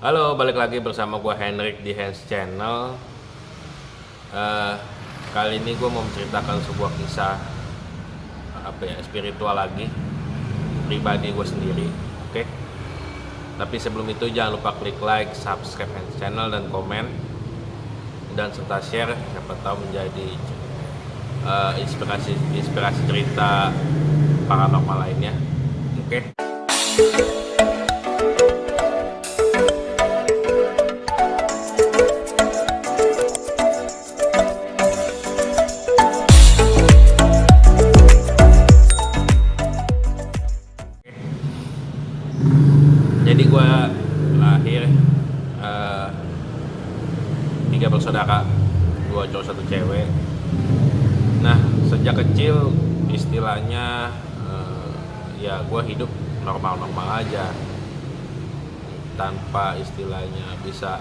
Halo, balik lagi bersama gua Henrik di Hans Channel. Eh, Kali ini gua mau menceritakan sebuah kisah spiritual lagi, pribadi gua sendiri. Oke. Tapi sebelum itu jangan lupa klik like, subscribe Hans Channel dan komen dan serta share, siapa tahu menjadi inspirasi cerita paranormal lainnya. Oke. Jadi gue lahir tiga bersaudara, dua cowok satu cewek. Nah sejak kecil istilahnya ya gue hidup normal-normal aja, tanpa istilahnya bisa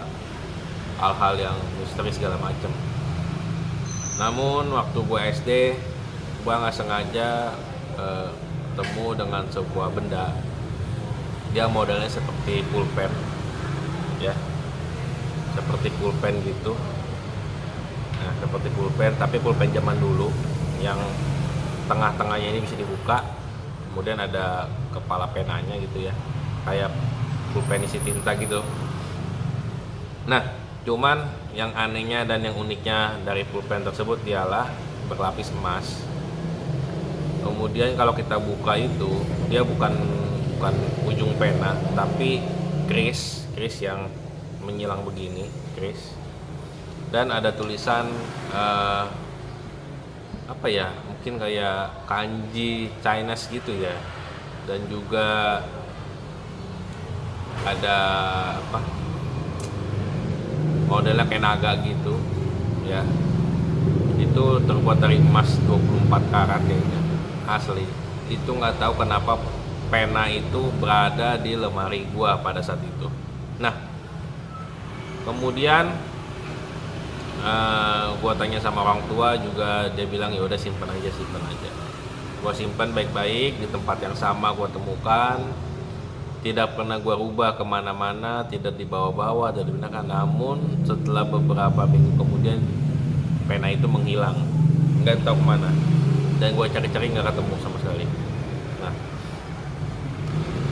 hal-hal yang misteri segala macem. Namun waktu gue SD, gue nggak sengaja ketemu dengan sebuah benda. Dia modelnya seperti pulpen, ya, seperti pulpen gitu. Nah, seperti pulpen, tapi pulpen zaman dulu yang tengah-tengahnya ini bisa dibuka, kemudian ada kepala penanya gitu ya, kayak pulpen isi tinta gitu. Nah, cuman yang anehnya dan yang uniknya dari pulpen tersebut dialah berlapis emas. Kemudian kalau kita buka itu, dia bukan ujung pena, tapi kris yang menyilang begini, kris. Dan ada tulisan mungkin kayak kanji Chinese gitu ya. Dan juga ada modelnya kayak naga gitu ya. Itu terbuat dari emas 24 karat kayaknya, asli. Itu nggak tahu kenapa pena itu berada di lemari gua pada saat itu. Nah, kemudian gua tanya sama orang tua juga, dia bilang ya udah simpan aja. Gua simpan baik-baik di tempat yang sama gua temukan, tidak pernah gua rubah kemana-mana, tidak dibawa-bawa atau digunakan. Namun setelah beberapa minggu kemudian pena itu menghilang, nggak tahu kemana, dan gua cari-cari nggak ketemu sama sekali. Nah,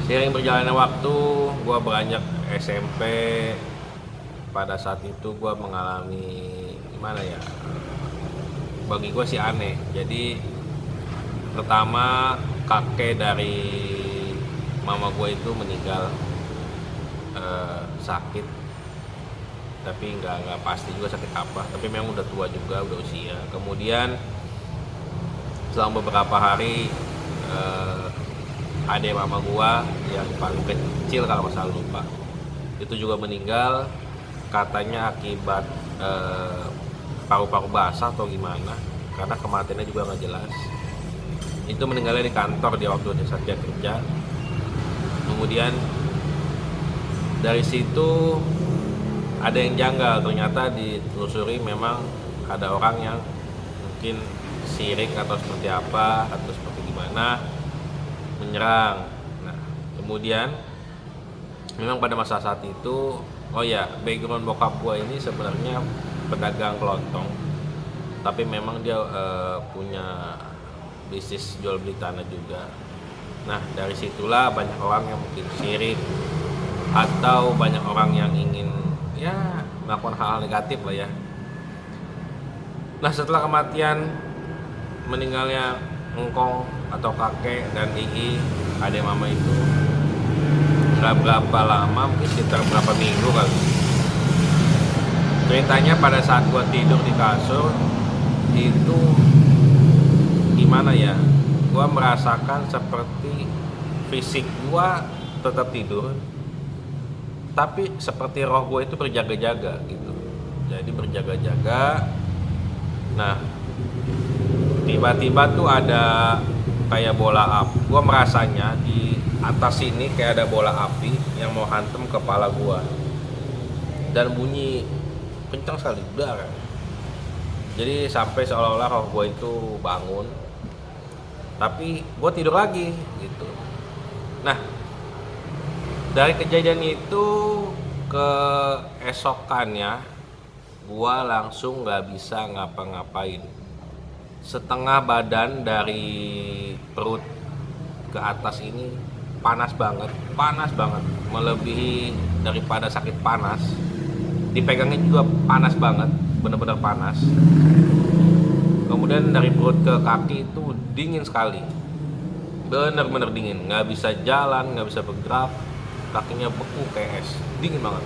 seiring berjalannya waktu, gue beranjak SMP. Pada saat itu gue mengalami bagi gue sih aneh. Jadi pertama, kakek dari mama gue itu meninggal, sakit, tapi nggak pasti juga sakit apa. Tapi memang udah tua juga, udah usia. Kemudian selama beberapa hari, adik mama gua yang paling kecil kalau nggak salah lupa, itu juga meninggal, katanya akibat paru-paru basah atau gimana, karena kematiannya juga nggak jelas. Itu meninggalnya di kantor dia waktu dia saja kerja. Kemudian dari situ ada yang janggal, ternyata ditelusuri memang ada orang yang mungkin sirik atau seperti apa atau seperti gimana menyerang. Nah, kemudian memang pada masa saat itu, background bokap gua ini sebenarnya pedagang kelontong, tapi memang dia punya bisnis jual beli tanah juga. Nah, dari situlah banyak orang yang mungkin sirik atau banyak orang yang ingin melakukan hal-hal negatif lah ya. Nah, setelah kematian, meninggalnya engkong atau kakek dan Ii, adik mama itu, nggak berapa lama, mungkin sekitar berapa minggu kali. Ceritanya pada saat gua tidur di kasur itu gimana ya, gua merasakan seperti fisik gua tetap tidur, tapi seperti roh gua itu berjaga-jaga gitu. Jadi berjaga-jaga. Nah, tiba-tiba tuh ada kayak bola api. Gua merasanya di atas sini kayak ada bola api yang mau hantem kepala gua. Dan bunyi kencang sekali, dar. Jadi sampai seolah-olah roh gua itu bangun. Tapi gua tidur lagi gitu. Nah, dari kejadian itu keesokannya gua langsung nggak bisa ngapa-ngapain. Setengah badan dari perut ke atas ini panas banget, melebihi daripada sakit panas. Dipegangnya juga panas banget, bener-bener panas. Kemudian dari perut ke kaki itu dingin sekali, bener-bener dingin, nggak bisa jalan, nggak bisa bergerak, kakinya beku kayak es, dingin banget.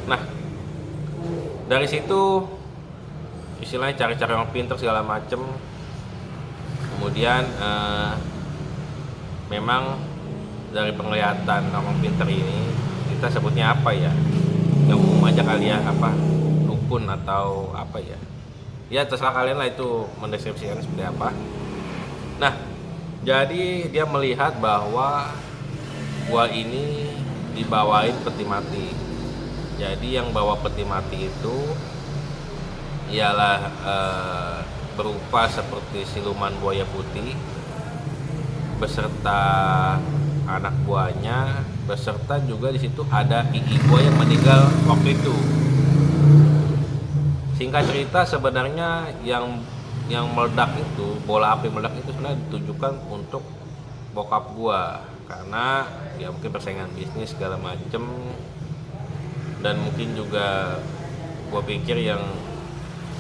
Nah, dari situ istilahnya cari-cari orang pinter segala macem. Kemudian memang dari penglihatan orang pinter ini, kita sebutnya apa ya, yang umum aja kali ya, apa dukun atau apa ya, ya terserah kalian lah itu mendeskripsikan seperti apa. Nah, jadi dia melihat bahwa gua ini dibawain peti mati. Jadi yang bawa peti mati itu ialah berupa seperti siluman buaya putih beserta anak buahnya, beserta juga di situ ada gigi gua yang meninggal waktu itu. Singkat cerita, sebenarnya yang meledak itu, bola api meledak itu sebenarnya ditujukan untuk bokap gua, karena ya mungkin persaingan bisnis segala macem, dan mungkin juga gua pikir yang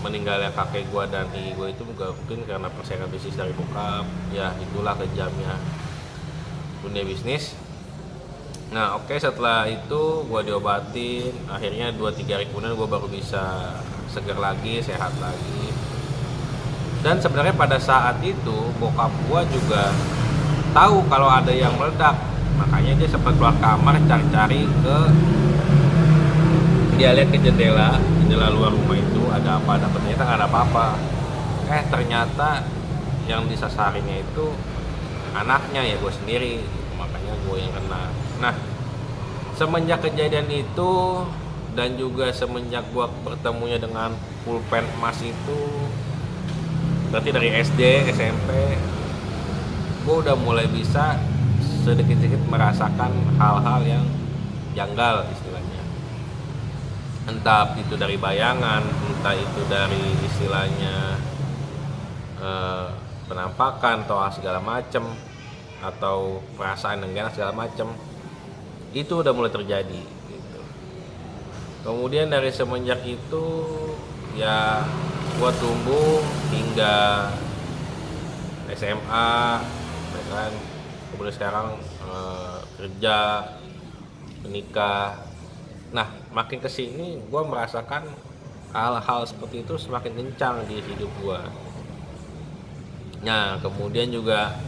meninggalnya kakek gua dan ibu gua itu juga mungkin karena persaingan bisnis dari bokap. Ya itulah kejamnya dunia bisnis. Nah oke, setelah itu gua diobatin, akhirnya 2-3 hari kemudian gua baru bisa segar lagi, sehat lagi. Dan sebenarnya pada saat itu bokap gua juga tahu kalau ada yang meledak, makanya dia sempat keluar kamar cari-cari dia lihat ke jendela luar rumah itu ada apa, ternyata nggak ada apa-apa. Ternyata yang disasarinnya itu anaknya, ya gue sendiri, makanya gue yang kena. Nah, semenjak kejadian itu dan juga semenjak gue bertemunya dengan pulpen emas itu, berarti dari SD, SMP, gue udah mulai bisa sedikit-sedikit merasakan hal-hal yang janggal istilahnya. Entah itu dari bayangan, entah itu dari istilahnya penampakan atau segala macem, atau perasaan yang gak enak segala macem, itu udah mulai terjadi gitu. Kemudian dari semenjak itu ya gua tumbuh hingga SMA, ya kan. Kemudian sekarang kerja, menikah. Nah, makin kesini gue merasakan hal-hal seperti itu semakin kencang di hidup gue. Nah, kemudian juga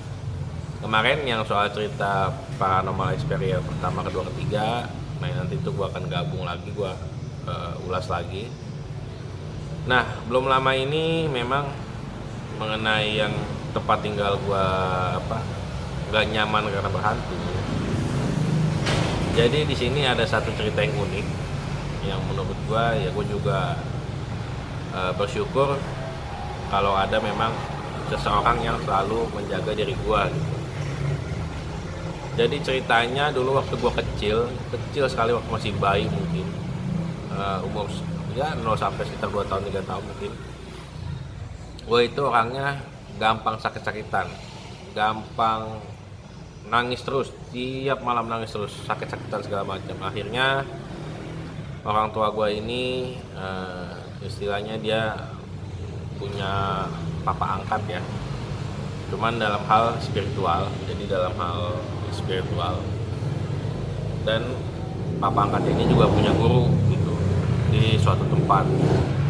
kemarin yang soal cerita paranormal experience pertama, kedua, ketiga, nah nanti itu gue akan gabung lagi, gue ulas lagi. Nah, belum lama ini memang mengenai yang tempat tinggal gue gak nyaman karena berhantu. Jadi di sini ada satu cerita yang unik, yang menurut gua ya gua juga bersyukur kalau ada memang seseorang yang selalu menjaga diri gua gitu. Jadi ceritanya dulu waktu gua kecil sekali, waktu masih bayi mungkin, umur ya 0 sampai sekitar 2 tahun 3 tahun mungkin. Gua itu orangnya gampang sakit-sakitan, gampang nangis terus, tiap malam nangis terus, sakit-sakitan segala macam. Akhirnya orang tua gue ini istilahnya dia punya papa angkat ya, cuman dalam hal spiritual. Jadi dalam hal spiritual, dan papa angkat ini juga punya guru gitu di suatu tempat.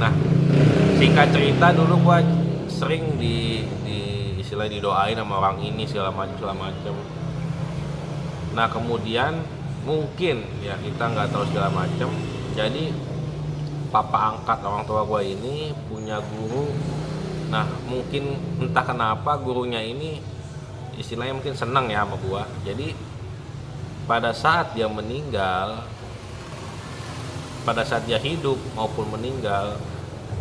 Nah, singkat cerita dulu gue sering di istilah didoain sama orang ini segala macam. Nah kemudian mungkin ya kita nggak tahu segala macam. Jadi papa angkat orang tua gue ini punya guru. Nah mungkin entah kenapa gurunya ini istilahnya mungkin senang ya sama gue. Jadi pada saat dia meninggal, pada saat dia hidup maupun meninggal,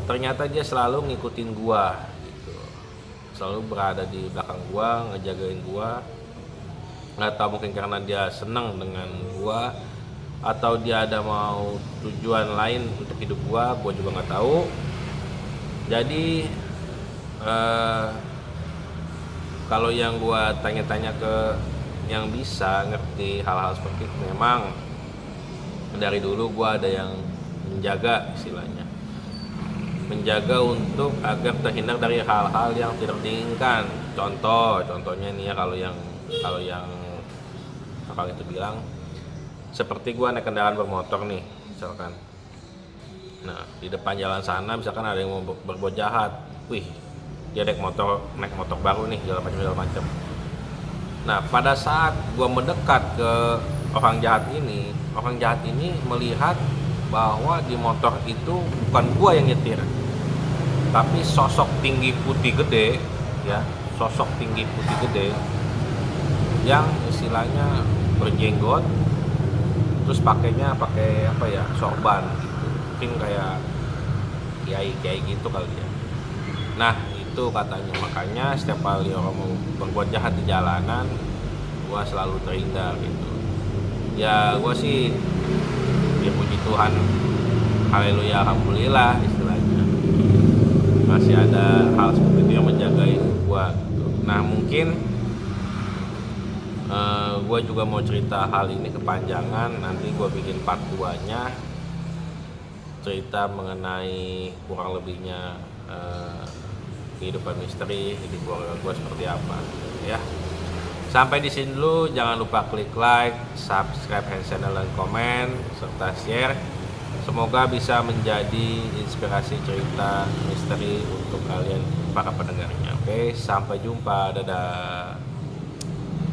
ternyata dia selalu ngikutin gue gitu. Selalu berada di belakang gue, ngejagain gue. Nggak tahu mungkin karena dia senang dengan gua atau dia ada mau tujuan lain untuk hidup gue juga nggak tahu. Jadi kalau yang gue tanya-tanya ke yang bisa ngerti hal-hal seperti itu, memang dari dulu gue ada yang menjaga, istilahnya menjaga untuk agar terhindar dari hal-hal yang tidak diinginkan. Contohnya nih ya, kalau yang orang itu bilang, seperti gue naik kendaraan bermotor nih misalkan, nah di depan jalan sana misalkan ada yang mau berbuat jahat, wih dia naik motor baru nih, segala macam. Nah pada saat gue mendekat ke orang jahat ini melihat bahwa di motor itu bukan gue yang nyetir, tapi sosok tinggi putih gede yang istilahnya berjenggot, terus pakai apa ya, sorban gitu, mungkin kayak kiai gitu kali ya. Nah itu katanya, makanya setiap kali orang mau berbuat jahat di jalanan, gua selalu terhindar gitu. Ya gua sih, ya puji Tuhan, haleluya, alhamdulillah istilahnya, masih ada hal seperti itu yang menjagain gua gitu. Nah mungkin gue juga mau cerita hal ini kepanjangan, nanti gue bikin part 2 nya, cerita mengenai kurang lebihnya kehidupan misteri di keluarga gue seperti apa ya. Sampai di sini dulu, jangan lupa klik like, subscribe channel dan komen serta share. Semoga bisa menjadi inspirasi cerita misteri untuk kalian para pendengarnya. Oke, sampai jumpa, dadah.